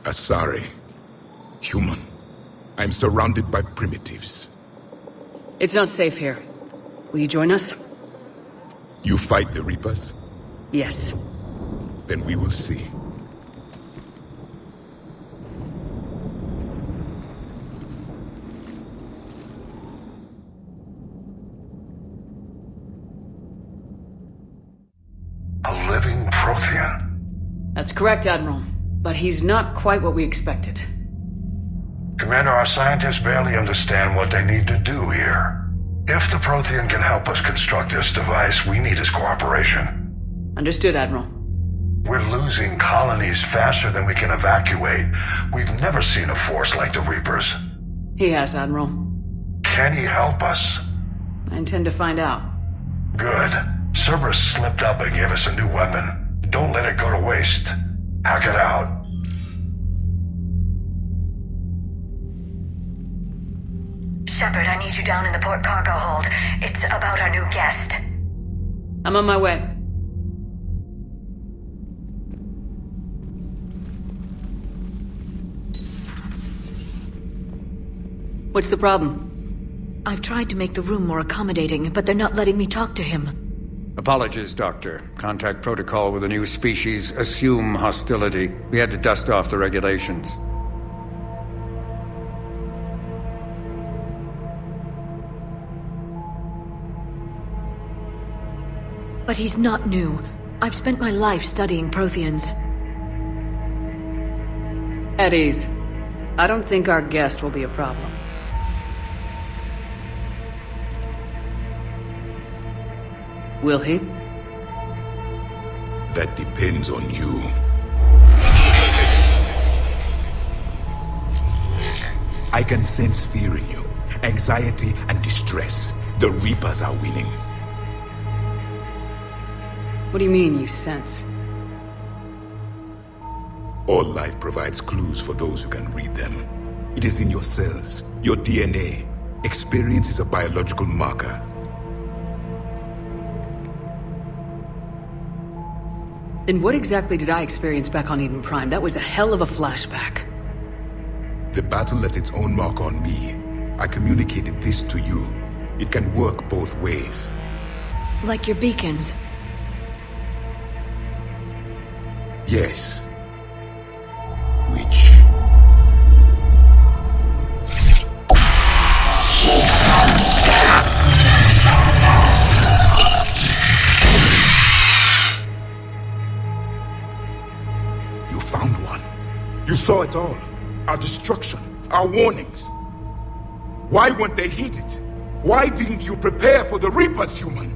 Asari. Human. I'm surrounded by primitives. It's not safe here. Will you join us? You fight the Reapers? Yes. Then we will see. A living Prothean? That's correct, Admiral. But he's not quite what we expected. Commander, our scientists barely understand what they need to do here. If the Prothean can help us construct this device, we need his cooperation. Understood, Admiral. We're losing colonies faster than we can evacuate. We've never seen a force like the Reapers. He has, Admiral. Can he help us? I intend to find out. Good. Cerberus slipped up and gave us a new weapon. Don't let it go to waste. Hack it out. Shepard, I need you down in the port cargo hold. It's about our new guest. I'm on my way. What's the problem? I've tried to make the room more accommodating, but they're not letting me talk to him. Apologies, Doctor. Contact protocol with a new species. Assume hostility. We had to dust off the regulations. But he's not new. I've spent my life studying Protheans. At ease. I don't think our guest will be a problem. Will he? That depends on you. I can sense fear in you, anxiety and distress. The Reapers are winning. What do you mean, you sense? All life provides clues for those who can read them. It is in your cells, your DNA. Experience is a biological marker. Then what exactly did I experience back on Eden Prime? That was a hell of a flashback. The battle left its own mark on me. I communicated this to you. It can work both ways. Like your beacons. Yes. Which... You found one. You saw it all. Our destruction. Our warnings. Why weren't they heeded? Why didn't you prepare for the Reapers, human?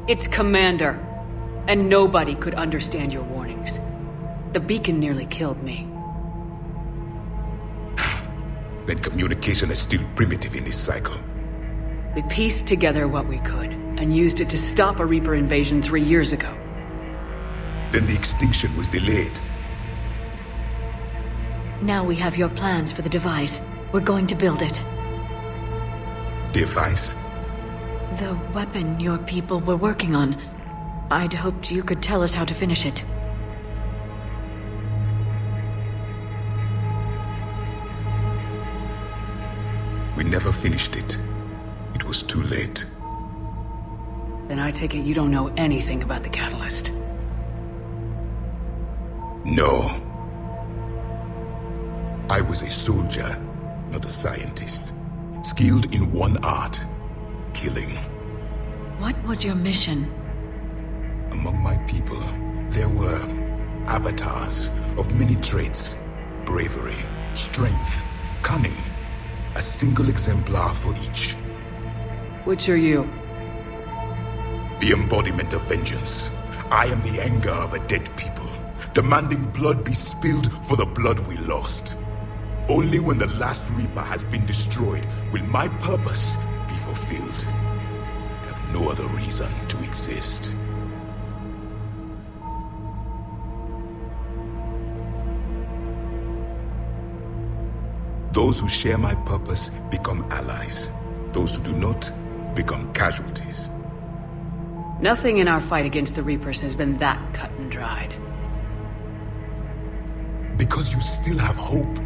It's Commander, and nobody could understand your warnings. The beacon nearly killed me. Then communication is still primitive in this cycle. We pieced together what we could, and used it to stop a Reaper invasion 3 years ago. Then the extinction was delayed. Now we have your plans for the device. We're going to build it. Device? The weapon your people were working on. I'd hoped you could tell us how to finish it. We never finished it. It was too late. Then I take it you don't know anything about the catalyst. No. I was a soldier, not a scientist. Skilled in one art. Killing. What was your mission? Among my people, there were avatars of many traits. Bravery, strength, cunning. A single exemplar for each. Which are you? The embodiment of vengeance. I am the anger of a dead people, demanding blood be spilled for the blood we lost. Only when the last Reaper has been destroyed will my purpose be fulfilled. I have no other reason to exist. Those who share my purpose become allies. Those who do not become casualties. Nothing in our fight against the Reapers has been that cut and dried. Because you still have hope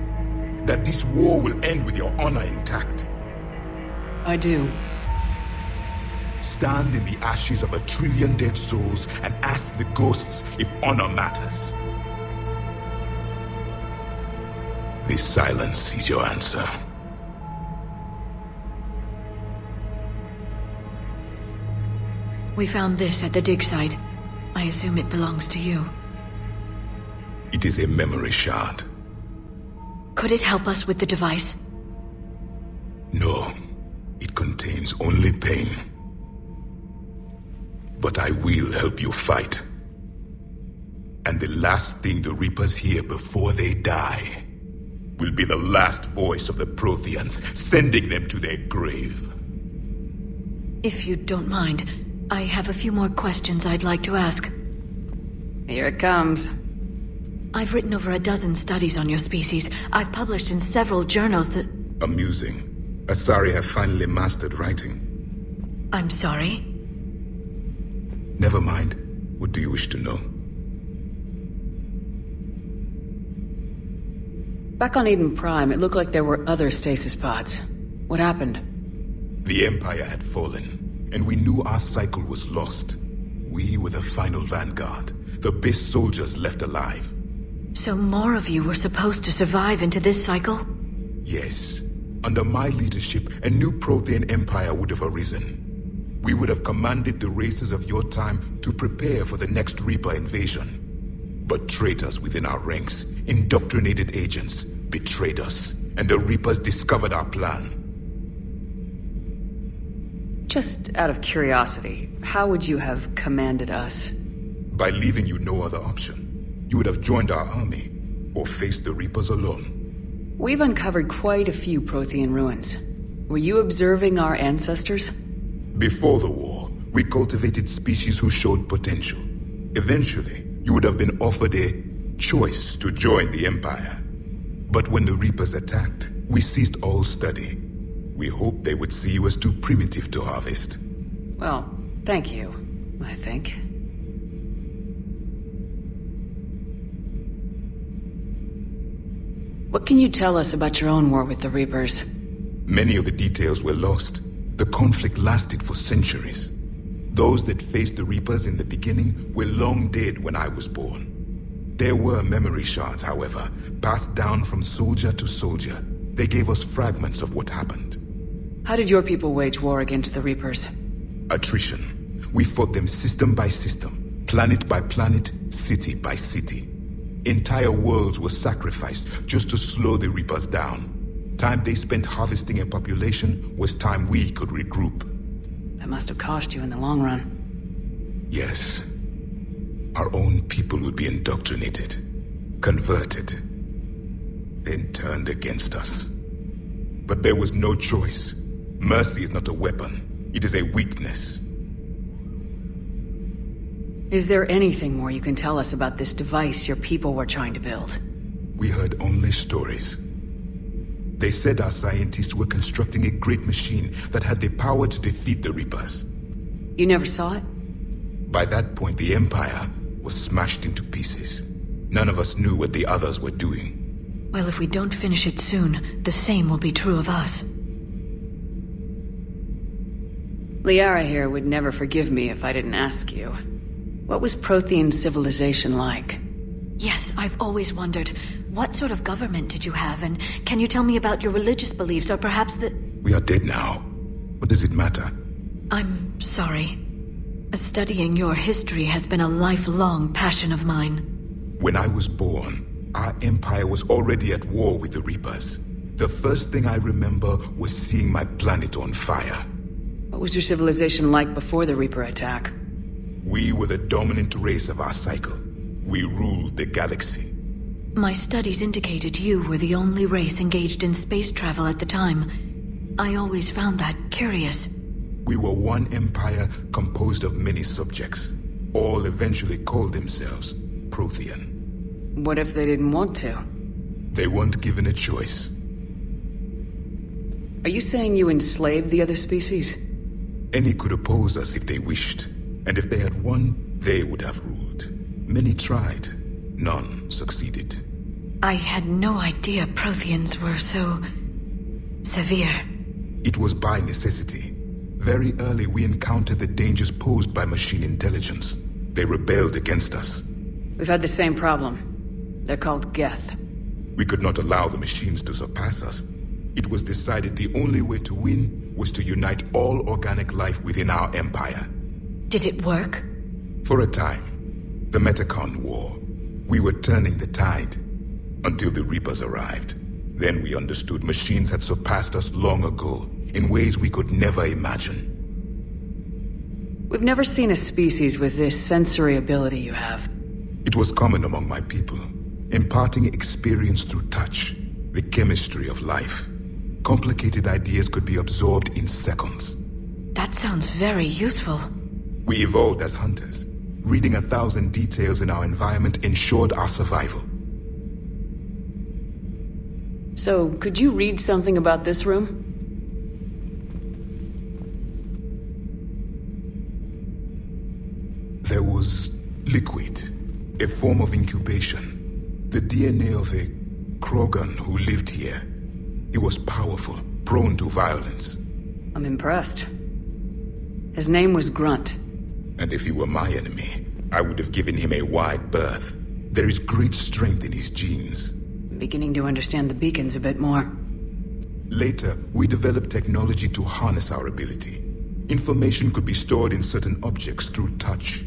that this war will end with your honor intact. I do. Stand in the ashes of 1 trillion dead souls and ask the ghosts if honor matters. This silence is your answer. We found this at the dig site. I assume it belongs to you. It is a memory shard. Could it help us with the device? No, it contains only pain. But I will help you fight. And the last thing the Reapers hear before they die will be the last voice of the Protheans, sending them to their grave. If you don't mind, I have a few more questions I'd like to ask. Here it comes. I've written over a dozen studies on your species. I've published in several journals that... Amusing. Asari have finally mastered writing. I'm sorry? Never mind. What do you wish to know? Back on Eden Prime, it looked like there were other stasis pods. What happened? The Empire had fallen, and we knew our cycle was lost. We were the final vanguard, the best soldiers left alive. So more of you were supposed to survive into this cycle? Yes. Under my leadership, a new Prothean Empire would have arisen. We would have commanded the races of your time to prepare for the next Reaper invasion. But traitors within our ranks, indoctrinated agents, betrayed us, and the Reapers discovered our plan. Just out of curiosity, how would you have commanded us? By leaving you no other option. You would have joined our army, or faced the Reapers alone. We've uncovered quite a few Prothean ruins. Were you observing our ancestors? Before the war, we cultivated species who showed potential. Eventually, you would have been offered a choice to join the Empire. But when the Reapers attacked, we ceased all study. We hoped they would see you as too primitive to harvest. Well, thank you, I think. What can you tell us about your own war with the Reapers? Many of the details were lost. The conflict lasted for centuries. Those that faced the Reapers in the beginning were long dead when I was born. There were memory shards, however, passed down from soldier to soldier. They gave us fragments of what happened. How did your people wage war against the Reapers? Attrition. We fought them system by system, planet by planet, city by city. Entire worlds were sacrificed just to slow the Reapers down. Time they spent harvesting a population was time we could regroup. That must have cost you in the long run. Yes. Our own people would be indoctrinated, converted, then turned against us. But there was no choice. Mercy is not a weapon. It is a weakness. Is there anything more you can tell us about this device your people were trying to build? We heard only stories. They said our scientists were constructing a great machine that had the power to defeat the Reapers. You never saw it? By that point, the Empire was smashed into pieces. None of us knew what the others were doing. Well, if we don't finish it soon, the same will be true of us. Liara here would never forgive me if I didn't ask you. What was Prothean civilization like? Yes, I've always wondered, what sort of government did you have, and can you tell me about your religious beliefs, or perhaps the... We are dead now. What does it matter? I'm sorry. Studying your history has been a lifelong passion of mine. When I was born, our empire was already at war with the Reapers. The first thing I remember was seeing my planet on fire. What was your civilization like before the Reaper attack? We were the dominant race of our cycle. We ruled the galaxy. My studies indicated you were the only race engaged in space travel at the time. I always found that curious. We were one empire composed of many subjects. All eventually called themselves Prothean. What if they didn't want to? They weren't given a choice. Are you saying you enslaved the other species? Any could oppose us if they wished, and if they had won, they would have ruled. Many tried, none succeeded. I had no idea Protheans were so... severe. It was by necessity. Very early we encountered the dangers posed by machine intelligence. They rebelled against us. We've had the same problem. They're called Geth. We could not allow the machines to surpass us. It was decided the only way to win was to unite all organic life within our empire. Did it work? For a time, the Metacon War, we were turning the tide until the Reapers arrived. Then we understood machines had surpassed us long ago in ways we could never imagine. We've never seen a species with this sensory ability you have. It was common among my people, imparting experience through touch, the chemistry of life. Complicated ideas could be absorbed in seconds. That sounds very useful. We evolved as hunters. Reading 1,000 details in our environment ensured our survival. So, could you read something about this room? There was liquid, a form of incubation. The DNA of a Krogan who lived here. He was powerful, prone to violence. I'm impressed. His name was Grunt. And if he were my enemy, I would have given him a wide berth. There is great strength in his genes. I'm beginning to understand the beacons a bit more. Later, we developed technology to harness our ability. Information could be stored in certain objects through touch.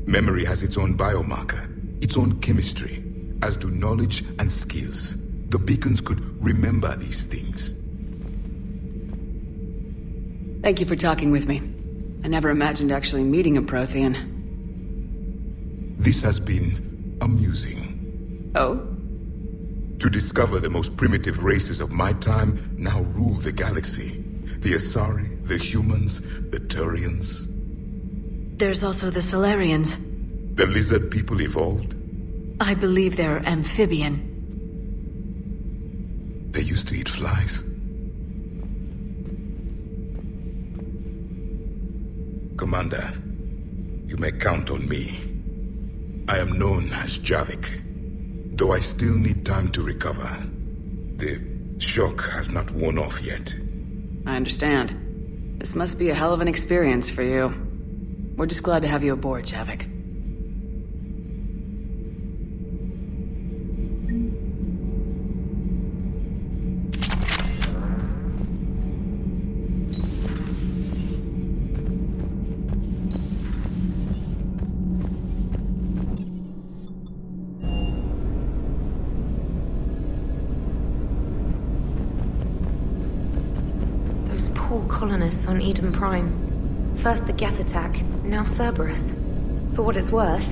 Memory has its own biomarker, its own chemistry, as do knowledge and skills. The beacons could remember these things. Thank you for talking with me. I never imagined actually meeting a Prothean. This has been amusing. Oh? To discover the most primitive races of my time now rule the galaxy. The Asari, the humans, the Turians. There's also the Solarians. The lizard people evolved. I believe they're amphibian. They used to eat flies. Commander, you may count on me. I am known as Javik, though I still need time to recover. The shock has not worn off yet. I understand. This must be a hell of an experience for you. We're just glad to have you aboard, Javik. Those poor colonists on Eden Prime. First the Geth attack, now Cerberus. For what it's worth,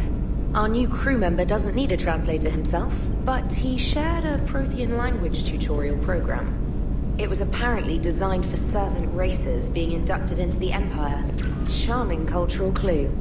our new crew member doesn't need a translator himself, but he shared a Prothean language tutorial program. It was apparently designed for servant races being inducted into the Empire. Charming cultural clue.